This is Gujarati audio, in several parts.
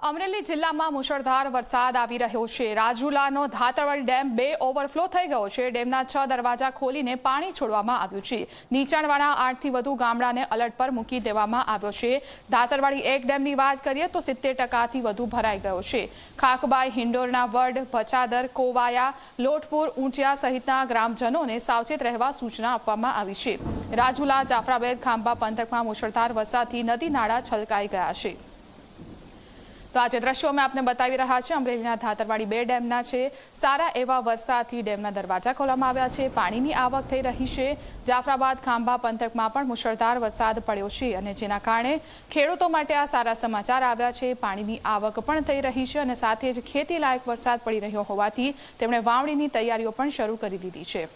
અમરેલી જિલ્લામાં મુશળધાર વરસાદ આવી રહ્યો છે। રાજુલાનો ધાતરવાડી ડેમ 2 ઓવરફ્લો થઈ ગયો છે। ડેમના 6 દરવાજા ખોલીને પાણી છોડવામાં આવ્યું છે। નીચાણવાળા 8થી વધુ ગામડાને અલર્ટ પર મૂકી દેવામાં આવ્યો છે। ધાતરવાડી 1 ડેમની વાત કરીએ તો 70%થી વધુ ભરાઈ ગયો છે। ખાકબાઈ, હિંડોરના વડ, ભચાદર, કોવાયા, લોટપુર, ઊંચિયા સહિતના ગ્રામજનોને સાવચેત રહેવા સૂચના આપવામાં આવી છે। રાજુલા, જાફરાબાદ, ખાંભા પંથકમાં મુશળધાર વરસાદથી નદી નાળા છલકાઈ ગયા છે। તો આજે દ્રશ્યો અમે આપને બતાવી રહ્યા છે અમરેલીના ધાતરવાડી 2 ડેમના છે। સારા એવા વરસાદથી ડેમના દરવાજા ખોલવામાં આવ્યા છે। પાણીની આવક થઈ રહી છે। જાફરાબાદ, ખાંભા પંથકમાં પણ મુશળધાર વરસાદ પડ્યો છે અને જેના કારણે ખેડૂતો માટે આ સારા સમાચાર આવ્યા છે। પાણીની આવક પણ થઈ રહી છે અને સાથે જ ખેતી લાયક વરસાદ પડી રહ્યો હોવાથી તેમણે વાવણીની તૈયારીઓ પણ શરૂ કરી દીધી છે।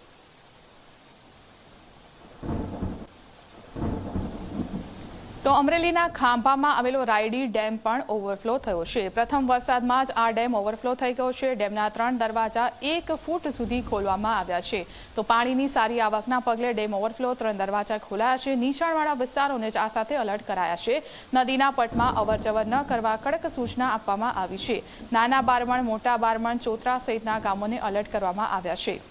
તો અમરેલીના ખાંભામાં આવેલો રાયડી ડેમ પણ ઓવરફ્લો થયો છે। પ્રથમ વરસાદમાં જ આ ડેમ ઓવરફ્લો થઈ ગયો છે। ડેમના 3 દરવાજા 1 ફૂટ સુધી ખોલવામાં આવ્યા છે। તો પાણીની સારી આવકના પગલે ડેમ ઓવરફ્લો 3 દરવાજા ખોલાયા છે। નીચાણવાળા વિસ્તારોને જ આ સાથે અલર્ટ કરાયા છે। નદીના પટમાં અવરજવર ન કરવા કડક સૂચના આપવામાં આવી છે। નાના બારમણ, મોટા બારમણ, ચોતરા સહિતના ગામોને અલર્ટ કરવામાં આવ્યા છે।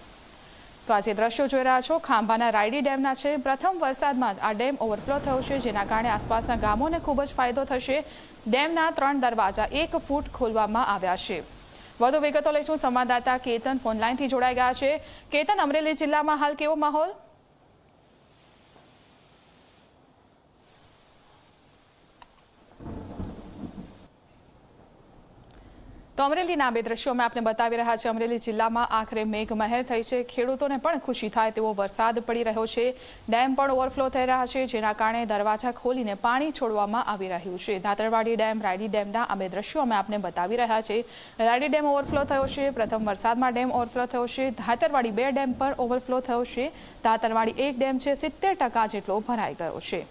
તો આજે દ્રશ્યો જોઈ રહ્યા છો ખાંભાના રાયડી ડેમના છે। પ્રથમ વરસાદમાં આ ડેમ ઓવરફ્લો થયો છે જેના કારણે આસપાસના ગામોને ખૂબ જ ફાયદો થશે। ડેમના 3 દરવાજા 1 ફૂટ ખોલવામાં આવ્યા છે। વધુ વિગતો લઈશું સંવાદદાતા કેતન ફોનલાઈનથી જોડાઈ ગયા છે। કેતન, અમરેલી જિલ્લામાં હાલ કેવો માહોલ? તો અમરેલીના 2 દ્રશ્યો અમે આપને બતાવી રહ્યા છે। અમરેલી જિલ્લામાં આખરે મેઘમહેર થઈ છે। ખેડૂતોને પણ ખુશી થાય તેવો વરસાદ પડી રહ્યો છે। ડેમ પણ ઓવરફ્લો થઈ રહ્યા છે જેના કારણે દરવાજા ખોલીને પાણી છોડવામાં આવી રહ્યું છે। ધાતરવાડી ડેમ, રાયડી ડેમના આ 2 દ્રશ્યો અમે આપને બતાવી રહ્યા છે। રાયડી ડેમ ઓવરફ્લો થયો છે। પ્રથમ વરસાદમાં ડેમ ઓવરફ્લો થયો છે। ધાતરવાડી 2 ડેમ પર ઓવરફ્લો થયો છે। ધાતરવાડી 1 ડેમ છે 70% જેટલો ભરાઈ ગયો છે।